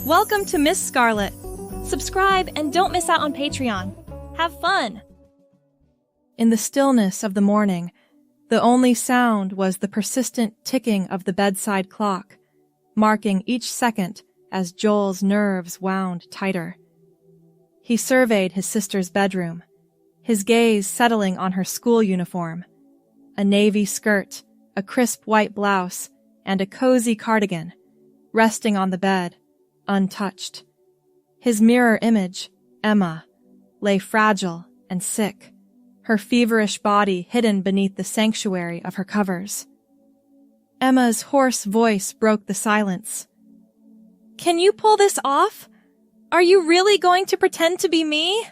Welcome to Miss Scarlett. Subscribe and don't miss out on Patreon. Have fun! In the stillness of the morning, the only sound was the persistent ticking of the bedside clock, marking each second as Joel's nerves wound tighter. He surveyed his sister's bedroom, his gaze settling on her school uniform, a navy skirt, a crisp white blouse, and a cozy cardigan, resting on the bed, untouched. His mirror image, Emma, lay fragile and sick, her feverish body hidden beneath the sanctuary of her covers. Emma's hoarse voice broke the silence. "Can you pull this off? Are you really going to pretend to be me?"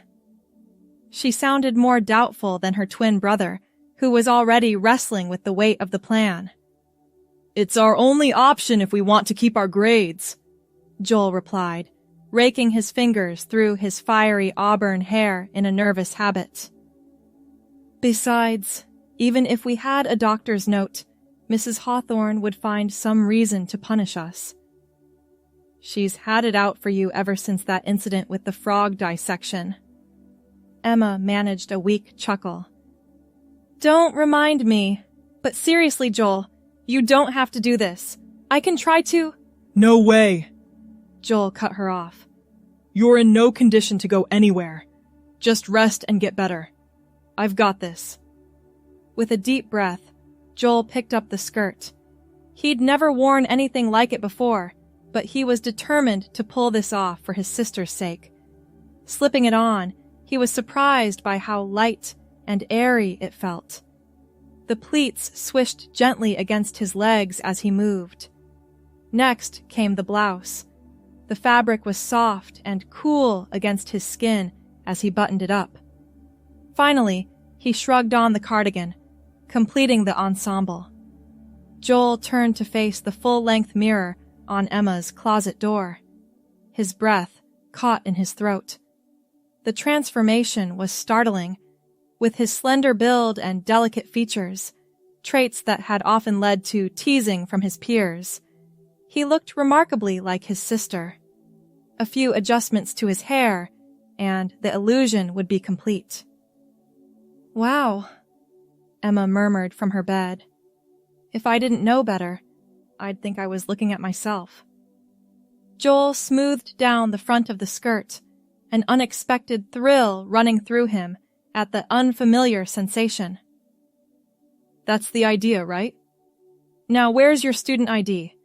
She sounded more doubtful than her twin brother, who was already wrestling with the weight of the plan. "It's our only option if we want to keep our grades," Joel replied, raking his fingers through his fiery auburn hair in a nervous habit. "Besides, even if we had a doctor's note, Mrs. Hawthorne would find some reason to punish us. She's had it out for you ever since that incident with the frog dissection." Emma managed a weak chuckle. "Don't remind me. But seriously, Joel, you don't have to do this. I can try to—" "No way!" Joel cut her off. "You're in no condition to go anywhere. Just rest and get better. I've got this." With a deep breath, Joel picked up the skirt. He'd never worn anything like it before, but he was determined to pull this off for his sister's sake. Slipping it on, he was surprised by how light and airy it felt. The pleats swished gently against his legs as he moved. Next came the blouse. The fabric was soft and cool against his skin as he buttoned it up. Finally, he shrugged on the cardigan, completing the ensemble. Joel turned to face the full-length mirror on Emma's closet door. His breath caught in his throat. The transformation was startling. With his slender build and delicate features, traits that had often led to teasing from his peers, he looked remarkably like his sister. A few adjustments to his hair, and the illusion would be complete. "Wow," Emma murmured from her bed. "If I didn't know better, I'd think I was looking at myself." Joel smoothed down the front of the skirt, an unexpected thrill running through him at the unfamiliar sensation. "That's the idea, right? Now where's your student ID?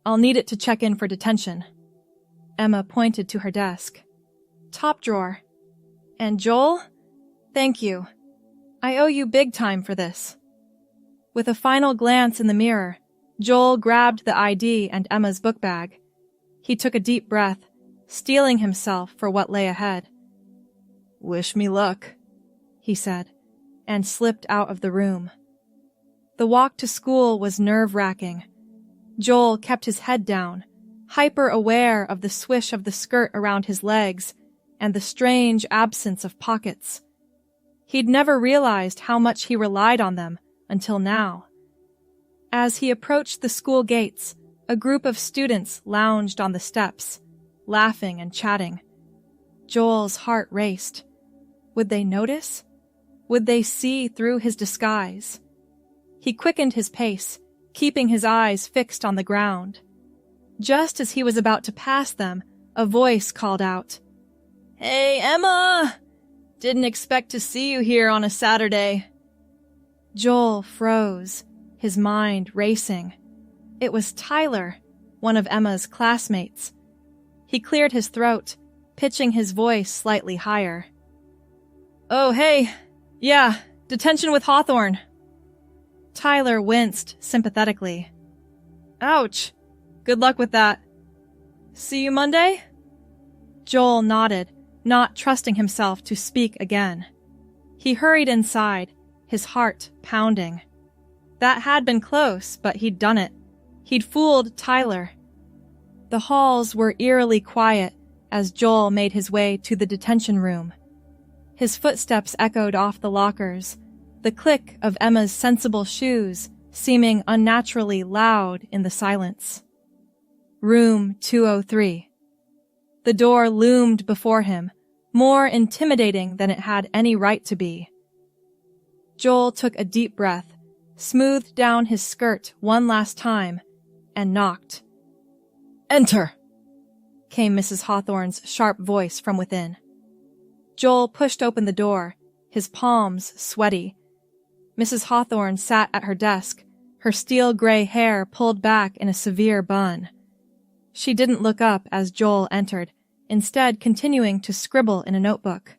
I'll need it to check in for detention." Emma pointed to her desk. "Top drawer. And Joel? Thank you. I owe you big time for this." With a final glance in the mirror, Joel grabbed the ID and Emma's book bag. He took a deep breath, steeling himself for what lay ahead. "Wish me luck," he said, and slipped out of the room. The walk to school was nerve-wracking. Joel kept his head down, hyper-aware of the swish of the skirt around his legs and the strange absence of pockets. He'd never realized how much he relied on them until now. As he approached the school gates, a group of students lounged on the steps, laughing and chatting. Joel's heart raced. Would they notice? Would they see through his disguise? He quickened his pace, keeping his eyes fixed on the ground. Just as he was about to pass them, a voice called out, "Hey, Emma! Didn't expect to see you here on a Saturday." Joel froze, his mind racing. It was Tyler, one of Emma's classmates. He cleared his throat, pitching his voice slightly higher. "Oh, hey. Yeah, detention with Hawthorne." Tyler winced sympathetically. "Ouch. Good luck with that. See you Monday?" Joel nodded, not trusting himself to speak again. He hurried inside, his heart pounding. That had been close, but he'd done it. He'd fooled Tyler. The halls were eerily quiet as Joel made his way to the detention room. His footsteps echoed off the lockers, the click of Emma's sensible shoes seeming unnaturally loud in the silence. Room 203. The door loomed before him, more intimidating than it had any right to be. Joel took a deep breath, smoothed down his skirt one last time, and knocked. "Enter!" came Mrs. Hawthorne's sharp voice from within. Joel pushed open the door, his palms sweaty. Mrs. Hawthorne sat at her desk, her steel-gray hair pulled back in a severe bun. She didn't look up as Joel entered, instead continuing to scribble in a notebook.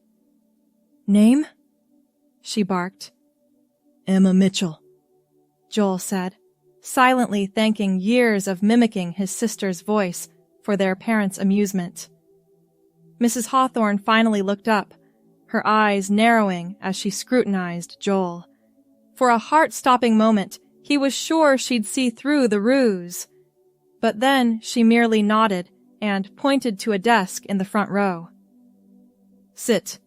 "Name?" she barked. "Emma Mitchell," Joel said, silently thanking years of mimicking his sister's voice for their parents' amusement. Mrs. Hawthorne finally looked up, her eyes narrowing as she scrutinized Joel. For a heart-stopping moment, he was sure she'd see through the ruse. But then she merely nodded and pointed to a desk in the front row. "Sit.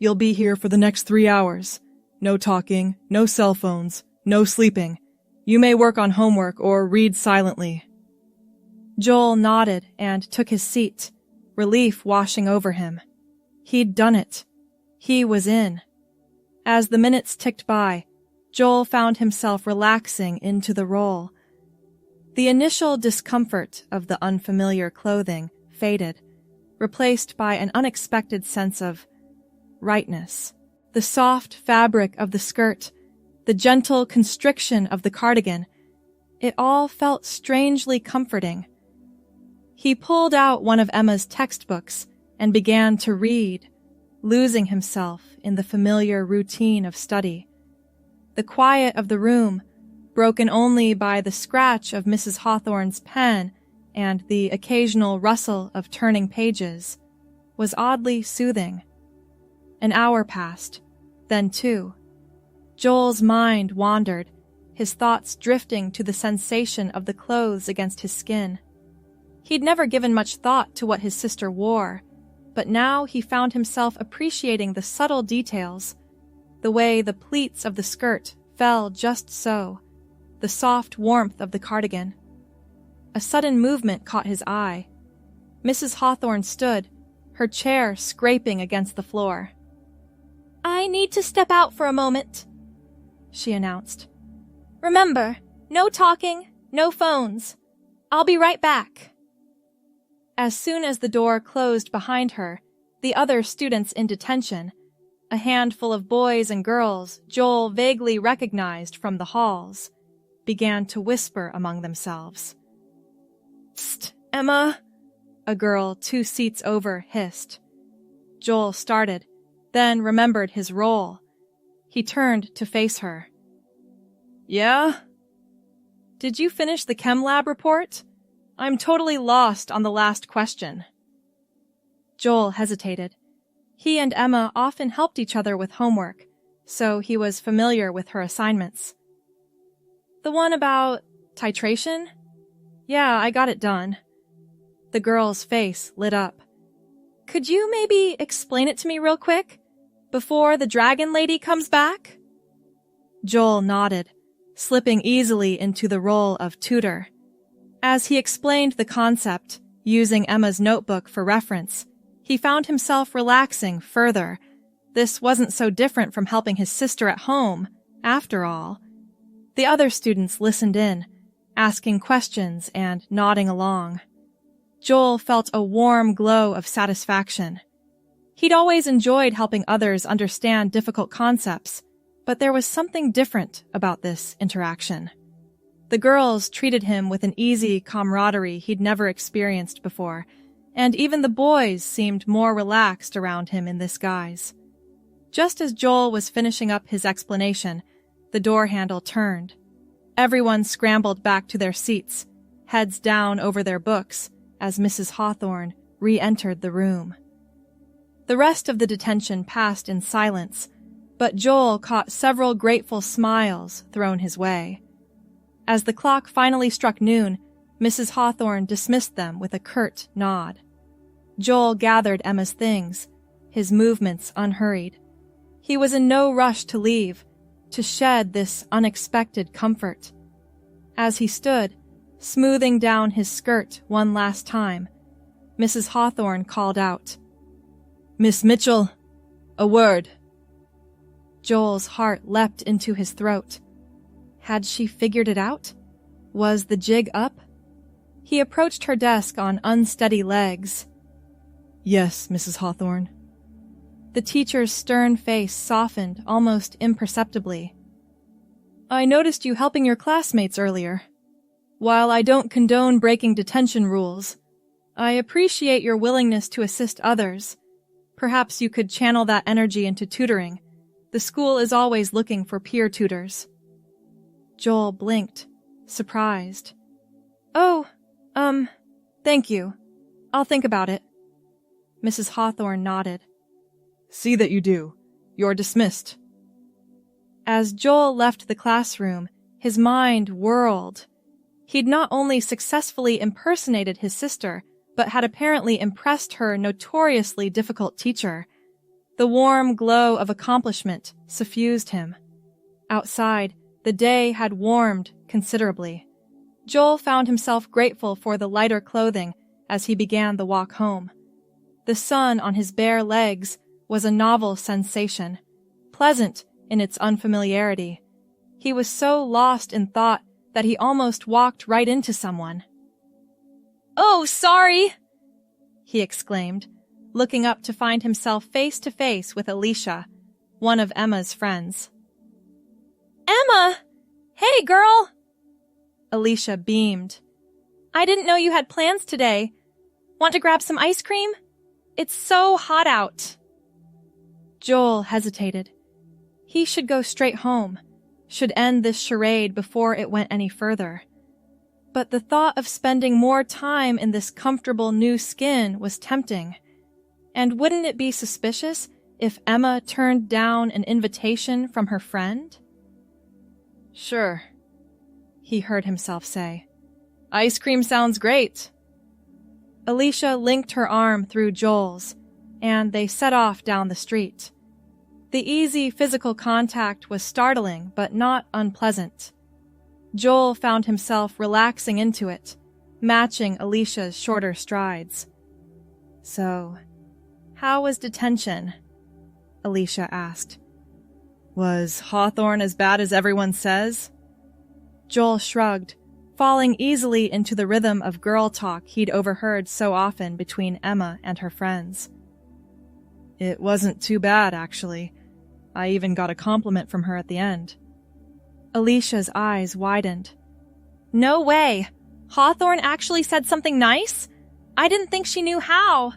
You'll be here for the next 3 hours. No talking, no cell phones, no sleeping. You may work on homework or read silently." Joel nodded and took his seat, relief washing over him. He'd done it. He was in. As the minutes ticked by, Joel found himself relaxing into the role. The initial discomfort of the unfamiliar clothing faded, replaced by an unexpected sense of rightness. The soft fabric of the skirt, the gentle constriction of the cardigan, it all felt strangely comforting. He pulled out one of Emma's textbooks and began to read, losing himself in the familiar routine of study. The quiet of the room, broken only by the scratch of Mrs. Hawthorne's pen and the occasional rustle of turning pages, was oddly soothing. An hour passed, then 2. Joel's mind wandered, his thoughts drifting to the sensation of the clothes against his skin. He'd never given much thought to what his sister wore, but now he found himself appreciating the subtle details, the way the pleats of the skirt fell just so, the soft warmth of the cardigan. A sudden movement caught his eye. Mrs. Hawthorne stood, her chair scraping against the floor. "I need to step out for a moment," she announced. "Remember, no talking, no phones. I'll be right back." As soon as the door closed behind her, the other students in detention, a handful of boys and girls Joel vaguely recognized from the halls, began to whisper among themselves. "Psst, Emma," a girl 2 seats over hissed. Joel started, then remembered his role. He turned to face her. "Yeah? Did you finish the chem lab report? I'm totally lost on the last question." Joel hesitated. He and Emma often helped each other with homework, so he was familiar with her assignments. "The one about titration? Yeah, I got it done." The girl's face lit up. "Could you maybe explain it to me real quick, before the dragon lady comes back?" Joel nodded, slipping easily into the role of tutor. As he explained the concept, using Emma's notebook for reference, he found himself relaxing further. This wasn't so different from helping his sister at home, after all. The other students listened in, asking questions and nodding along. Joel felt a warm glow of satisfaction. He'd always enjoyed helping others understand difficult concepts, but there was something different about this interaction. The girls treated him with an easy camaraderie he'd never experienced before, and even the boys seemed more relaxed around him in this guise. Just as Joel was finishing up his explanation, the door handle turned. Everyone scrambled back to their seats, heads down over their books, as Mrs. Hawthorne re-entered the room. The rest of the detention passed in silence, but Joel caught several grateful smiles thrown his way. As the clock finally struck noon, Mrs. Hawthorne dismissed them with a curt nod. Joel gathered Emma's things, his movements unhurried. He was in no rush to leave, to shed this unexpected comfort. As he stood, smoothing down his skirt one last time, Mrs. Hawthorne called out, "Miss Mitchell, a word." Joel's heart leapt into his throat. Had she figured it out? Was the jig up? He approached her desk on unsteady legs. "Yes, Mrs. Hawthorne." The teacher's stern face softened almost imperceptibly. "I noticed you helping your classmates earlier. While I don't condone breaking detention rules, I appreciate your willingness to assist others. Perhaps you could channel that energy into tutoring. The school is always looking for peer tutors." Joel blinked, surprised. "Oh, thank you. I'll think about it." Mrs. Hawthorne nodded. "See that you do. You're dismissed." As Joel left the classroom, his mind whirled. He'd not only successfully impersonated his sister, but had apparently impressed her notoriously difficult teacher. The warm glow of accomplishment suffused him. Outside, the day had warmed considerably. Joel found himself grateful for the lighter clothing as he began the walk home. The sun on his bare legs was a novel sensation, pleasant in its unfamiliarity. He was so lost in thought that he almost walked right into someone. "Oh, sorry!" he exclaimed, looking up to find himself face to face with Alicia, one of Emma's friends. "Emma! Hey, girl!" Alicia beamed. "I didn't know you had plans today. Want to grab some ice cream? It's so hot out." Joel hesitated. He should go straight home, should end this charade before it went any further. But the thought of spending more time in this comfortable new skin was tempting. And wouldn't it be suspicious if Emma turned down an invitation from her friend? "Sure," he heard himself say. "Ice cream sounds great." Alicia linked her arm through Joel's, and they set off down the street. The easy physical contact was startling, but not unpleasant. Joel found himself relaxing into it, matching Alicia's shorter strides. "So, how was detention?" Alicia asked. "Was Hawthorne as bad as everyone says?" Joel shrugged, falling easily into the rhythm of girl talk he'd overheard so often between Emma and her friends. "It wasn't too bad, actually. I even got a compliment from her at the end." Alicia's eyes widened. "No way! Hawthorne actually said something nice? I didn't think she knew how."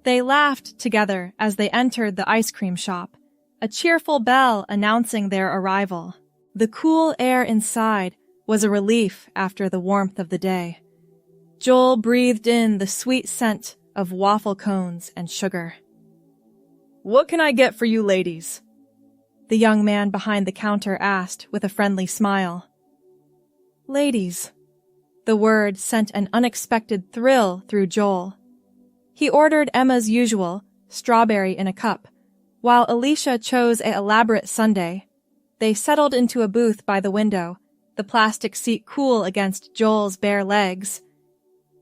They laughed together as they entered the ice cream shop, a cheerful bell announcing their arrival. The cool air inside was a relief after the warmth of the day. Joel breathed in the sweet scent of waffle cones and sugar. "What can I get for you ladies?" the young man behind the counter asked with a friendly smile. "Ladies." The word sent an unexpected thrill through Joel. He ordered Emma's usual, strawberry in a cup, while Alicia chose an elaborate sundae. They settled into a booth by the window, the plastic seat cool against Joel's bare legs.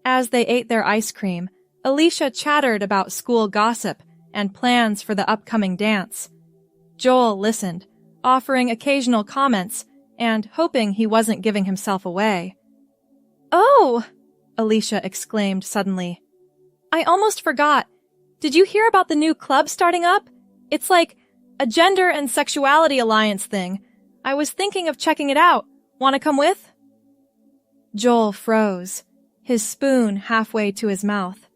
As they ate their ice cream, Alicia chattered about school gossip and plans for the upcoming dance. Joel listened, offering occasional comments and hoping he wasn't giving himself away. "Oh!" Alicia exclaimed suddenly. "I almost forgot. Did you hear about the new club starting up? It's like a gender and sexuality alliance thing. I was thinking of checking it out. Want to come with?" Joel froze, his spoon halfway to his mouth.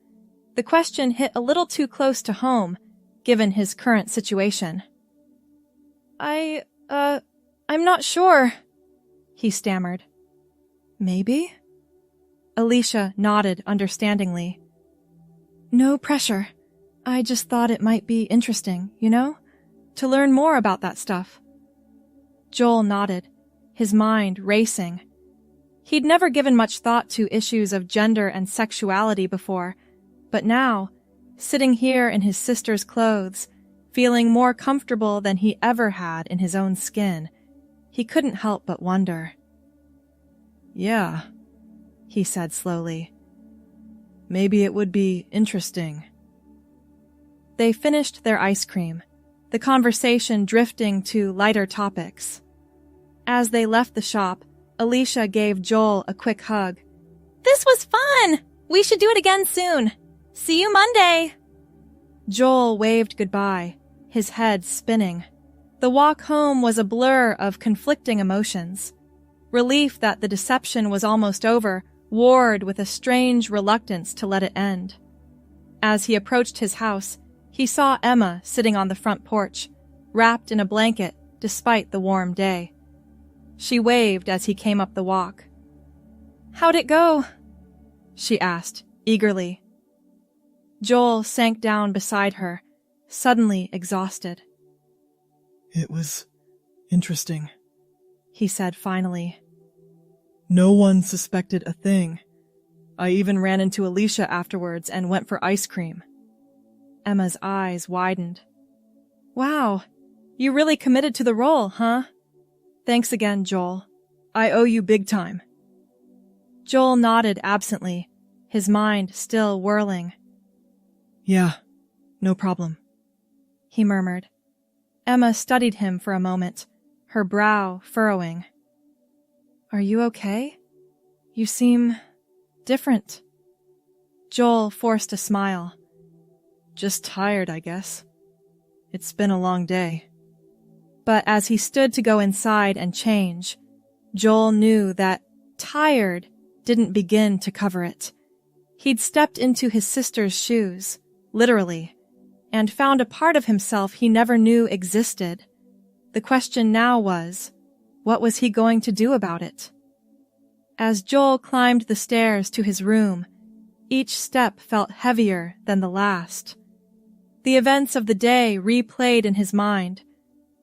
The question hit a little too close to home, given his current situation. I'm not sure," he stammered. "Maybe?" Alicia nodded understandingly. "No pressure. I just thought it might be interesting, you know? To learn more about that stuff." Joel nodded, his mind racing. He'd never given much thought to issues of gender and sexuality before, but now, sitting here in his sister's clothes, feeling more comfortable than he ever had in his own skin, he couldn't help but wonder. "Yeah," he said slowly. maybe it would be interesting. They finished their ice cream, the conversation drifting to lighter topics. As they left the shop, Alicia gave Joel a quick hug. "This was fun! We should do it again soon. See you Monday!" Joel waved goodbye, his head spinning. The walk home was a blur of conflicting emotions. Relief that the deception was almost over warred with a strange reluctance to let it end. As he approached his house, he saw Emma sitting on the front porch, wrapped in a blanket despite the warm day. She waved as he came up the walk. "How'd it go?" she asked, eagerly. Joel sank down beside her, suddenly exhausted. It was interesting, he said finally. No one suspected a thing. I even ran into Alicia afterwards and went for ice cream. Emma's eyes widened. "Wow, you really committed to the role, huh?" "Thanks again, Joel. I owe you big time." Joel nodded absently, his mind still whirling. "Yeah, no problem," he murmured. Emma studied him for a moment, her brow furrowing. "Are you okay? You seem different." Joel forced a smile. "Just tired, I guess. It's been a long day." But as he stood to go inside and change, Joel knew that tired didn't begin to cover it. He'd stepped into his sister's shoes, literally, and found a part of himself he never knew existed. The question now was, what was he going to do about it? As Joel climbed the stairs to his room, each step felt heavier than the last. The events of the day replayed in his mind,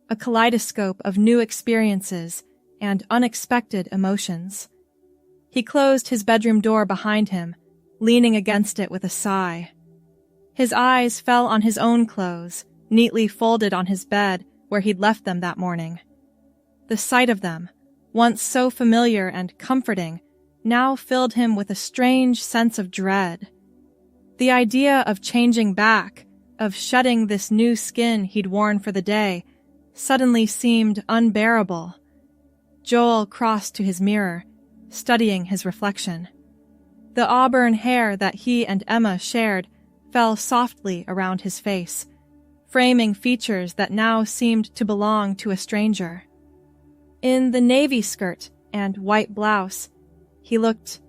a kaleidoscope of new experiences and unexpected emotions. He closed his bedroom door behind him, leaning against it with a sigh. His eyes fell on his own clothes, neatly folded on his bed where he'd left them that morning. The sight of them, once so familiar and comforting, now filled him with a strange sense of dread. The idea of changing back, of shedding this new skin he'd worn for the day, suddenly seemed unbearable. Joel crossed to his mirror, studying his reflection. The auburn hair that he and Emma shared fell softly around his face, framing features that now seemed to belong to a stranger. In the navy skirt and white blouse, he looked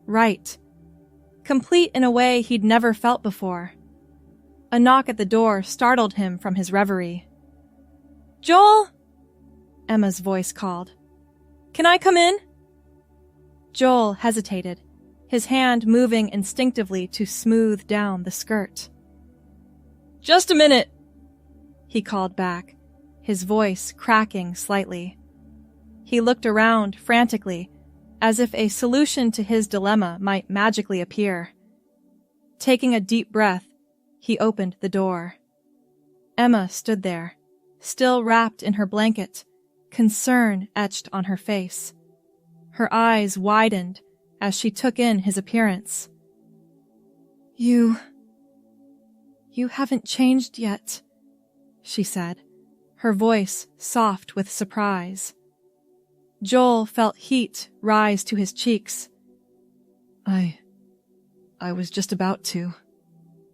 right, complete in a way he'd never felt before. A knock at the door startled him from his reverie. "Joel!" Emma's voice called. "Can I come in?" Joel hesitated, his hand moving instinctively to smooth down the skirt. "Just a minute," he called back, his voice cracking slightly. He looked around frantically, as if a solution to his dilemma might magically appear. Taking a deep breath, he opened the door. Emma stood there, still wrapped in her blanket, concern etched on her face. Her eyes widened as she took in his appearance. You haven't changed yet," she said, her voice soft with surprise. Joel felt heat rise to his cheeks. I was just about to,"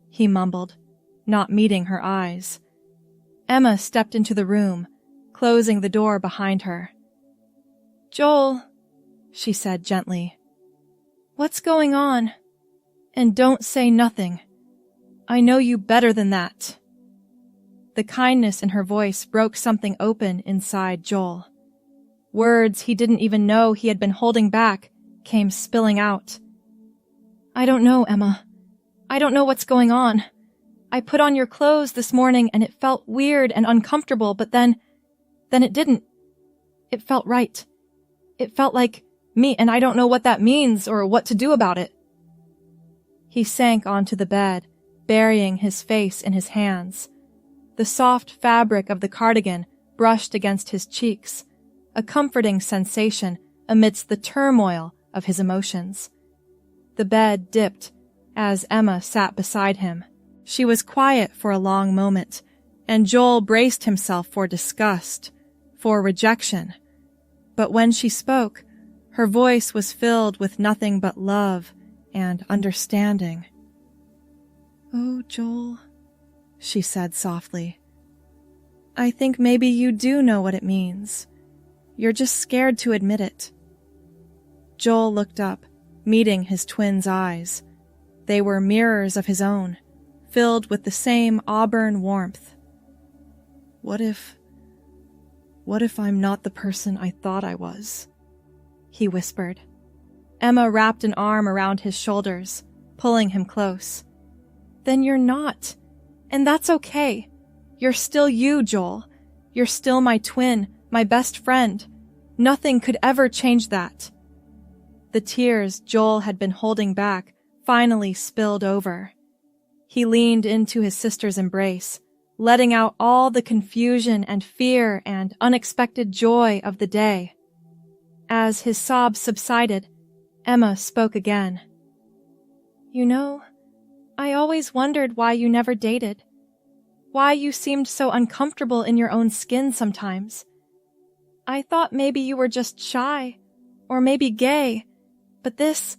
he mumbled, not meeting her eyes. Emma stepped into the room, closing the door behind her. "Joel," she said gently, "what's going on? And don't say nothing. I know you better than that." The kindness in her voice broke something open inside Joel. Words he didn't even know he had been holding back came spilling out. "I don't know, Emma. I don't know what's going on. I put on your clothes this morning and it felt weird and uncomfortable, but then it didn't. It felt right. It felt like me, and I don't know what that means or what to do about it." He sank onto the bed, burying his face in his hands. The soft fabric of the cardigan brushed against his cheeks, a comforting sensation amidst the turmoil of his emotions. The bed dipped, as Emma sat beside him. She was quiet for a long moment, and Joel braced himself for disgust, for rejection. But when she spoke, her voice was filled with nothing but love and understanding. "Oh, Joel," she said softly. "I think maybe you do know what it means. You're just scared to admit it." Joel looked up, meeting his twin's eyes. They were mirrors of his own, filled with the same auburn warmth. What if I'm not the person I thought I was?" he whispered. Emma wrapped an arm around his shoulders, pulling him close. "Then you're not. And that's okay. You're still you, Joel. You're still my twin, my best friend. Nothing could ever change that." The tears Joel had been holding back finally spilled over. He leaned into his sister's embrace, letting out all the confusion and fear and unexpected joy of the day. As his sobs subsided, Emma spoke again. "You know, I always wondered why you never dated. Why you seemed so uncomfortable in your own skin sometimes. I thought maybe you were just shy, or maybe gay, but this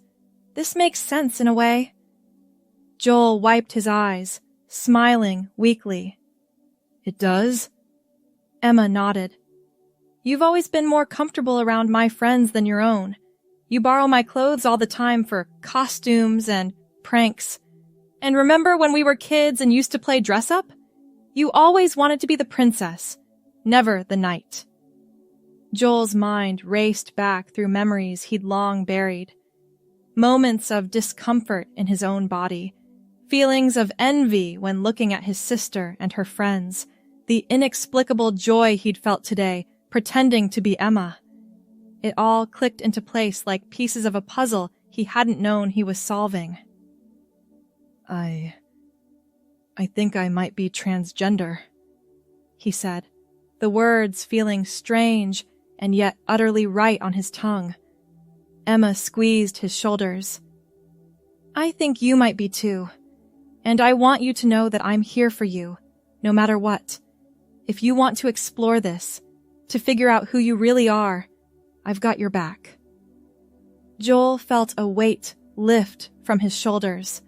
makes sense in a way." Joel wiped his eyes, smiling weakly. "It does?" Emma nodded. "You've always been more comfortable around my friends than your own. You borrow my clothes all the time for costumes and pranks. And remember when we were kids and used to play dress-up? You always wanted to be the princess, never the knight." Joel's mind raced back through memories he'd long buried. Moments of discomfort in his own body, feelings of envy when looking at his sister and her friends, the inexplicable joy he'd felt today pretending to be Emma. It all clicked into place like pieces of a puzzle he hadn't known he was solving. I think I might be transgender," he said, the words feeling strange and yet utterly right on his tongue. Emma squeezed his shoulders. "I think you might be too, and I want you to know that I'm here for you, no matter what. If you want to explore this, to figure out who you really are, I've got your back." Joel felt a weight lift from his shoulders,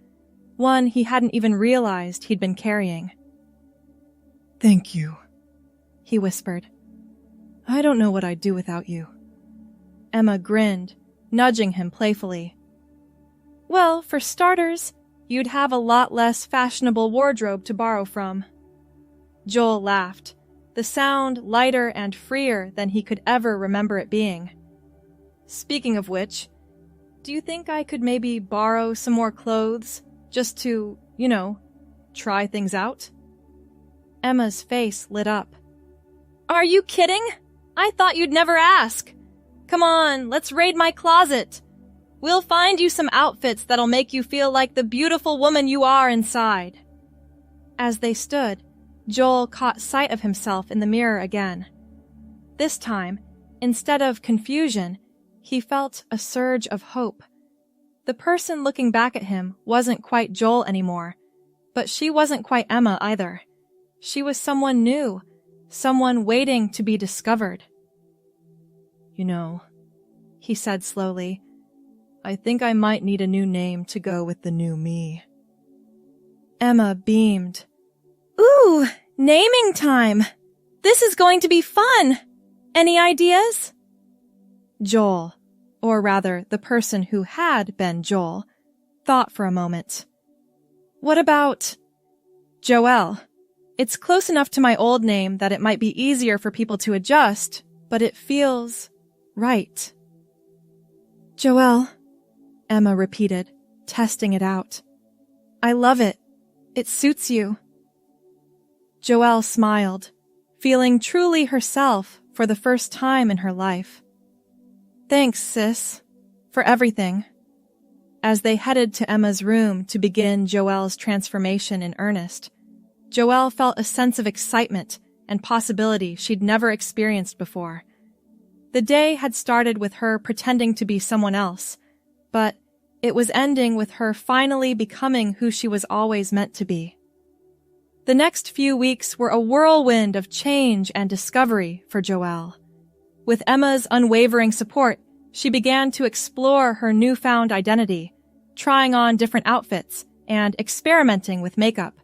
one he hadn't even realized he'd been carrying. "Thank you," he whispered. "I don't know what I'd do without you." Emma grinned, nudging him playfully. "Well, for starters, you'd have a lot less fashionable wardrobe to borrow from." Joel laughed, the sound lighter and freer than he could ever remember it being. "Speaking of which, do you think I could maybe borrow some more clothes, just to, try things out?" Emma's face lit up. "Are you kidding? I thought you'd never ask. Come on, let's raid my closet. We'll find you some outfits that'll make you feel like the beautiful woman you are inside." As they stood, Joel caught sight of himself in the mirror again. This time, instead of confusion, he felt a surge of hope. The person looking back at him wasn't quite Joel anymore, but she wasn't quite Emma either. She was someone new, someone waiting to be discovered. He said slowly, "I think I might need a new name to go with the new me." Emma beamed. "Ooh, naming time! This is going to be fun! Any ideas?" Joel, or rather the person who had been Joel, thought for a moment. "What about Joelle? It's close enough to my old name that it might be easier for people to adjust, but it feels right." "Joelle," Emma repeated, testing it out. "I love it. It suits you." Joelle smiled, feeling truly herself for the first time in her life. "Thanks, sis, for everything." As they headed to Emma's room to begin Joelle's transformation in earnest, Joelle felt a sense of excitement and possibility she'd never experienced before. The day had started with her pretending to be someone else, but It was ending with her finally becoming who she was always meant to be. The next few weeks were a whirlwind of change and discovery for Joelle. With Emma's unwavering support, she began to explore her newfound identity, trying on different outfits and experimenting with makeup.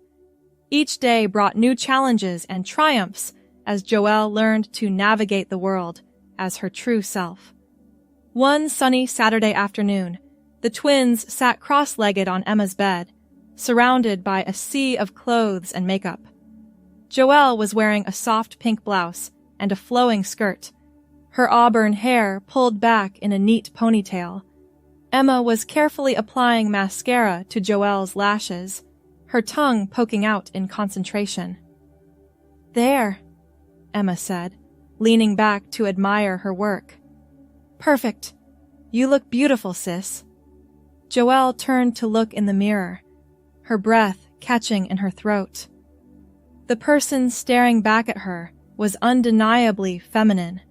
Each day brought new challenges and triumphs as Joelle learned to navigate the world as her true self. One sunny Saturday afternoon, the twins sat cross-legged on Emma's bed, surrounded by a sea of clothes and makeup. Joelle was wearing a soft pink blouse and a flowing skirt, her auburn hair pulled back in a neat ponytail. Emma was carefully applying mascara to Joelle's lashes, her tongue poking out in concentration. "There," Emma said, leaning back to admire her work. "Perfect. You look beautiful, sis." Joelle turned to look in the mirror, her breath catching in her throat. The person staring back at her was undeniably feminine,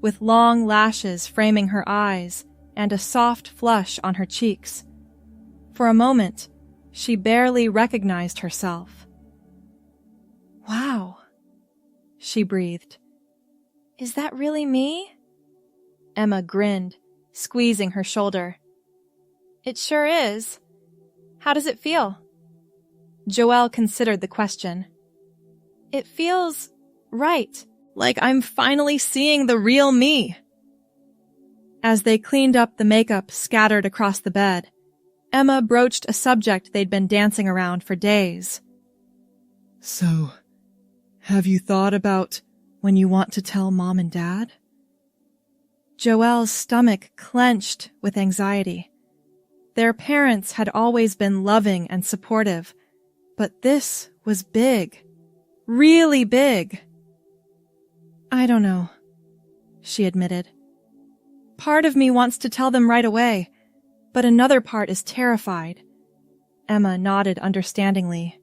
with long lashes framing her eyes and a soft flush on her cheeks. For a moment, she barely recognized herself. "Wow," she breathed. "Is that really me?" Emma grinned, squeezing her shoulder. "It sure is. How does it feel?" Joelle considered the question. "It feels right, like I'm finally seeing the real me." As they cleaned up the makeup scattered across the bed, Emma broached a subject they'd been dancing around for days. "So, have you thought about when you want to tell Mom and Dad?" Joelle's stomach clenched with anxiety. Their parents had always been loving and supportive, but this was big. Really big. "I don't know," she admitted. "Part of me wants to tell them right away, but another part is terrified." Emma nodded understandingly.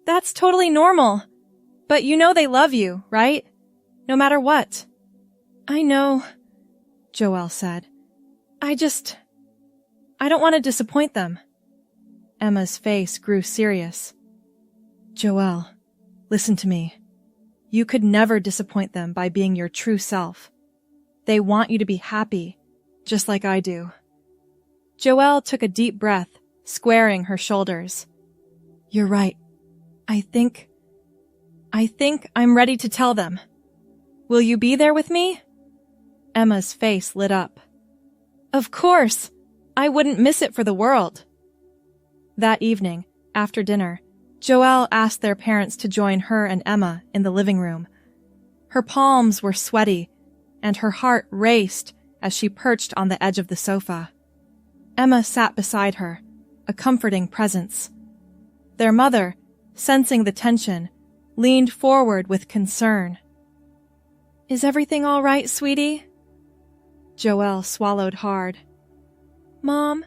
"That's totally normal. But you know they love you, right? No matter what." "I know," Joelle said. I don't want to disappoint them." Emma's face grew serious. "Joelle, listen to me. You could never disappoint them by being your true self. They want you to be happy, just like I do." Joelle took a deep breath, squaring her shoulders. "You're right. I think I'm ready to tell them. Will you be there with me?" Emma's face lit up. "Of course! I wouldn't miss it for the world." That evening, after dinner, Joelle asked their parents to join her and Emma in the living room. Her palms were sweaty, and her heart raced as she perched on the edge of the sofa. Emma sat beside her, a comforting presence. Their mother, sensing the tension, leaned forward with concern. "Is everything all right, sweetie?" Joelle swallowed hard. "Mom,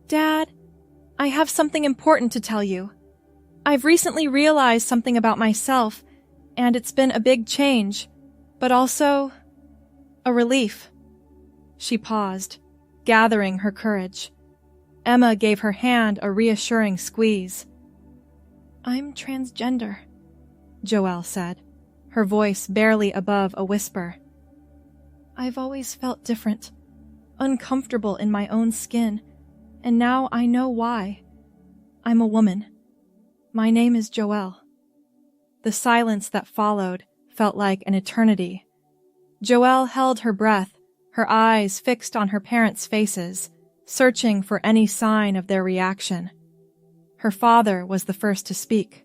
Dad, I have something important to tell you. I've recently realized something about myself, and it's been a big change, but also a relief." She paused, gathering her courage. Emma gave her hand a reassuring squeeze. "I'm transgender," Joelle said, her voice barely above a whisper. "I've always felt different, uncomfortable in my own skin, and now I know why. I'm a woman. My name is Joelle." The silence that followed felt like an eternity. Joelle held her breath, her eyes fixed on her parents' faces, searching for any sign of their reaction. Her father was the first to speak.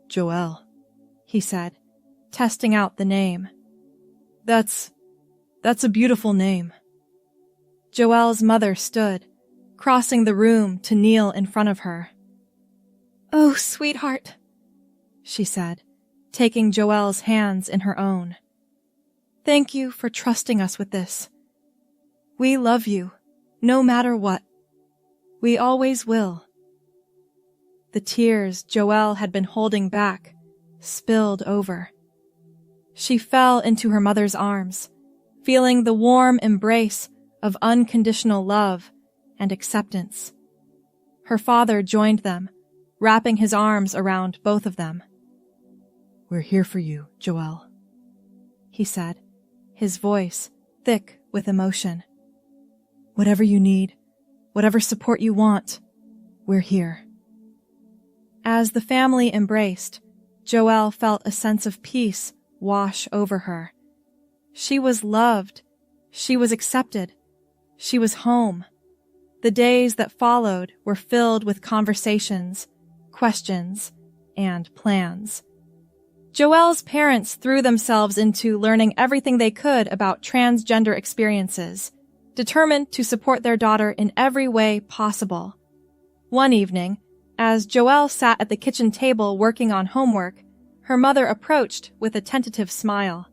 "Joelle," he said, testing out the name. That's a beautiful name." Joelle's mother stood, crossing the room to kneel in front of her. "Oh, sweetheart," she said, taking Joelle's hands in her own. "Thank you for trusting us with this. We love you, no matter what. We always will." The tears Joelle had been holding back spilled over. She fell into her mother's arms, feeling the warm embrace of unconditional love and acceptance. Her father joined them, wrapping his arms around both of them. "We're here for you, Joelle," he said, his voice thick with emotion. "Whatever you need, whatever support you want, we're here." As the family embraced, Joelle felt a sense of peace wash over her. She was loved. She was accepted. She was home. The days that followed were filled with conversations, questions, and plans. Joelle's parents threw themselves into learning everything they could about transgender experiences, determined to support their daughter in every way possible. One evening, as Joelle sat at the kitchen table working on homework, her mother approached with a tentative smile.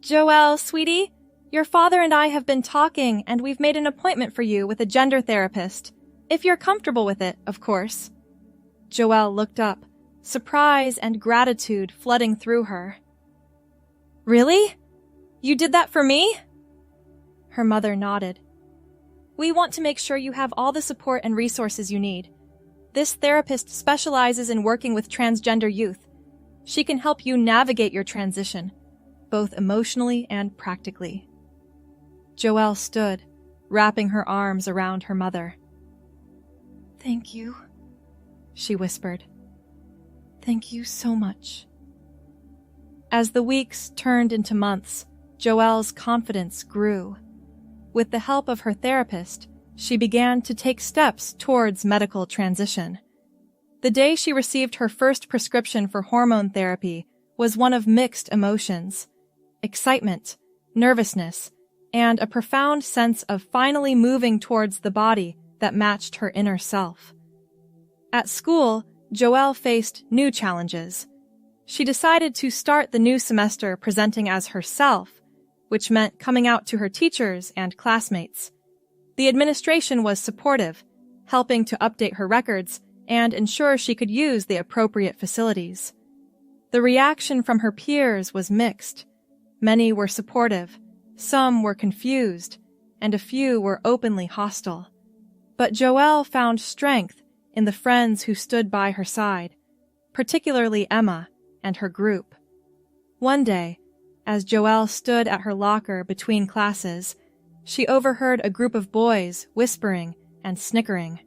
"Joelle, sweetie, your father and I have been talking and we've made an appointment for you with a gender therapist, if you're comfortable with it, of course." Joelle looked up, surprise and gratitude flooding through her. "Really? You did that for me?" Her mother nodded. "We want to make sure you have all the support and resources you need. This therapist specializes in working with transgender youth. She can help you navigate your transition, both emotionally and practically." Joelle stood, wrapping her arms around her mother. "Thank you," she whispered. "Thank you so much." As the weeks turned into months, Joelle's confidence grew. With the help of her therapist, she began to take steps towards medical transition. The day she received her first prescription for hormone therapy was one of mixed emotions: excitement, nervousness, and a profound sense of finally moving towards the body that matched her inner self. At school, Joelle faced new challenges. She decided to start the new semester presenting as herself, which meant coming out to her teachers and classmates. The administration was supportive, helping to update her records and ensure she could use the appropriate facilities. The reaction from her peers was mixed. Many were supportive, some were confused, and a few were openly hostile. But Joelle found strength in the friends who stood by her side, particularly Emma and her group. One day, as Joelle stood at her locker between classes, she overheard a group of boys whispering and snickering.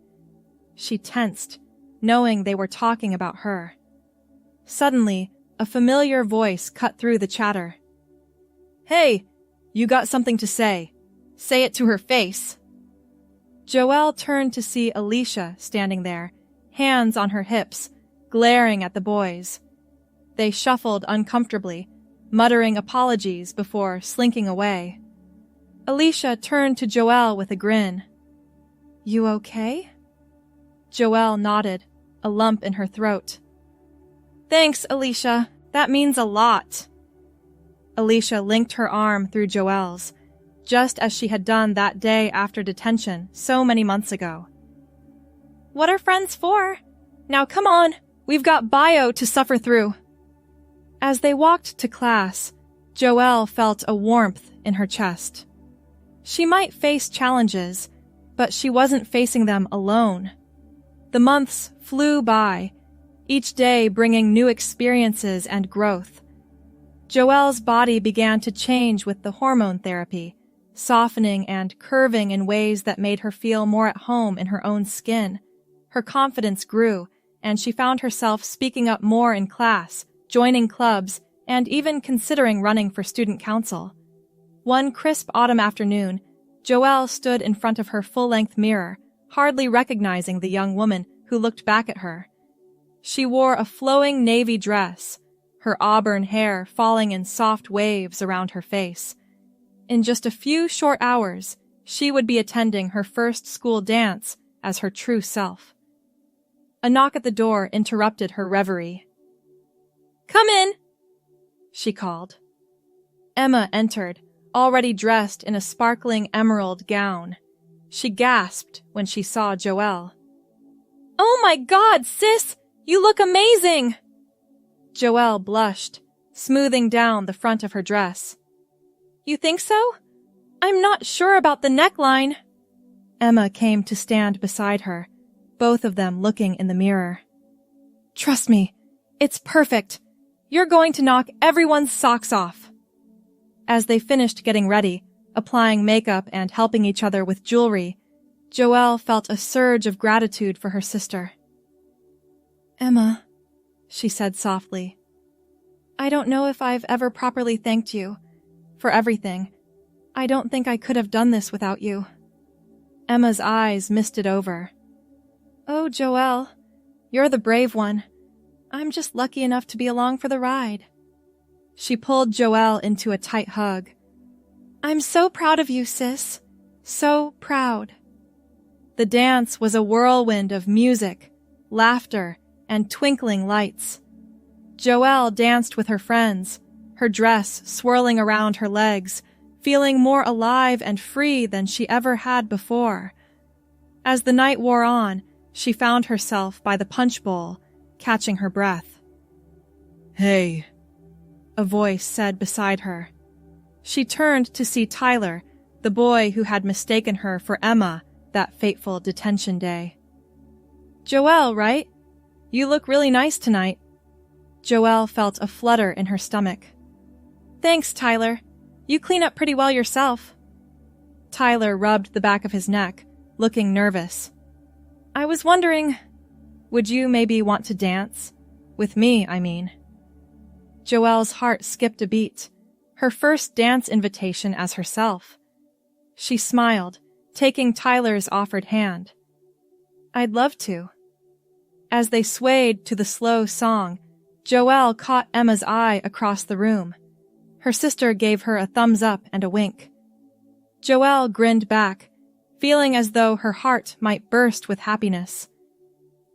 She tensed, knowing they were talking about her. Suddenly, a familiar voice cut through the chatter. "Hey, you got something to say. Say it to her face." Joelle turned to see Alicia standing there, hands on her hips, glaring at the boys. They shuffled uncomfortably, muttering apologies before slinking away. Alicia turned to Joelle with a grin. "You okay?" Joelle nodded, a lump in her throat. "Thanks, Alicia. That means a lot." Alicia linked her arm through Joelle's, just as she had done that day after detention so many months ago. "What are friends for? Now come on, we've got bio to suffer through." As they walked to class, Joelle felt a warmth in her chest. She might face challenges, but she wasn't facing them alone. The months flew by, each day bringing new experiences and growth. Joelle's body began to change with the hormone therapy, softening and curving in ways that made her feel more at home in her own skin. Her confidence grew, and she found herself speaking up more in class, joining clubs, and even considering running for student council. One crisp autumn afternoon, Joelle stood in front of her full-length mirror, hardly recognizing the young woman who looked back at her. She wore a flowing navy dress, her auburn hair falling in soft waves around her face. In just a few short hours, she would be attending her first school dance as her true self. A knock at the door interrupted her reverie. "Come in," she called. Emma entered, already dressed in a sparkling emerald gown. She gasped when she saw Joelle. "Oh my God, sis! You look amazing!" Joelle blushed, smoothing down the front of her dress. "You think so? I'm not sure about the neckline." Emma came to stand beside her, both of them looking in the mirror. Trust me, it's perfect. You're going to knock everyone's socks off. As they finished getting ready, applying makeup and helping each other with jewelry, Joelle felt a surge of gratitude for her sister. Emma, she said softly, I don't know if I've ever properly thanked you for everything. I don't think I could have done this without you. Emma's eyes misted over. Oh, Joelle, you're the brave one. I'm just lucky enough to be along for the ride. She pulled Joelle into a tight hug. I'm so proud of you, sis. So proud. The dance was a whirlwind of music, laughter, and twinkling lights. Joelle danced with her friends, her dress swirling around her legs, feeling more alive and free than she ever had before. As the night wore on, she found herself by the punch bowl, catching her breath. Hey, a voice said beside her. She turned to see Tyler, the boy who had mistaken her for Emma that fateful detention day. Joelle, right? You look really nice tonight. Joelle felt a flutter in her stomach. Thanks, Tyler. You clean up pretty well yourself. Tyler rubbed the back of his neck, looking nervous. I was wondering, would you maybe want to dance? With me, I mean. Joelle's heart skipped a beat, her first dance invitation as herself. She smiled, taking Tyler's offered hand. I'd love to. As they swayed to the slow song, Joelle caught Emma's eye across the room. Her sister gave her a thumbs up and a wink. Joelle grinned back, feeling as though her heart might burst with happiness.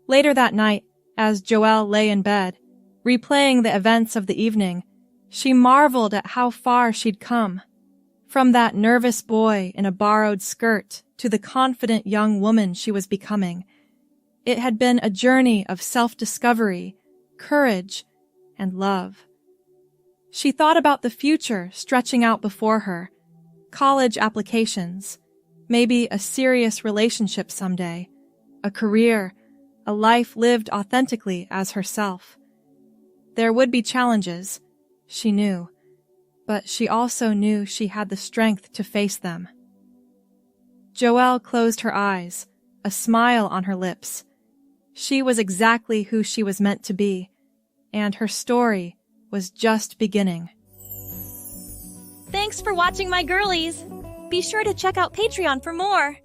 Later that night, as Joelle lay in bed, replaying the events of the evening, she marveled at how far she'd come. From that nervous boy in a borrowed skirt to the confident young woman she was becoming. It had been a journey of self-discovery, courage, and love. She thought about the future stretching out before her, college applications, maybe a serious relationship someday, a career, a life lived authentically as herself. There would be challenges, she knew, but she also knew she had the strength to face them. Joelle closed her eyes, a smile on her lips. She was exactly who she was meant to be, and her story was just beginning. Thanks for watching, my girlies! Be sure to check out Patreon for more!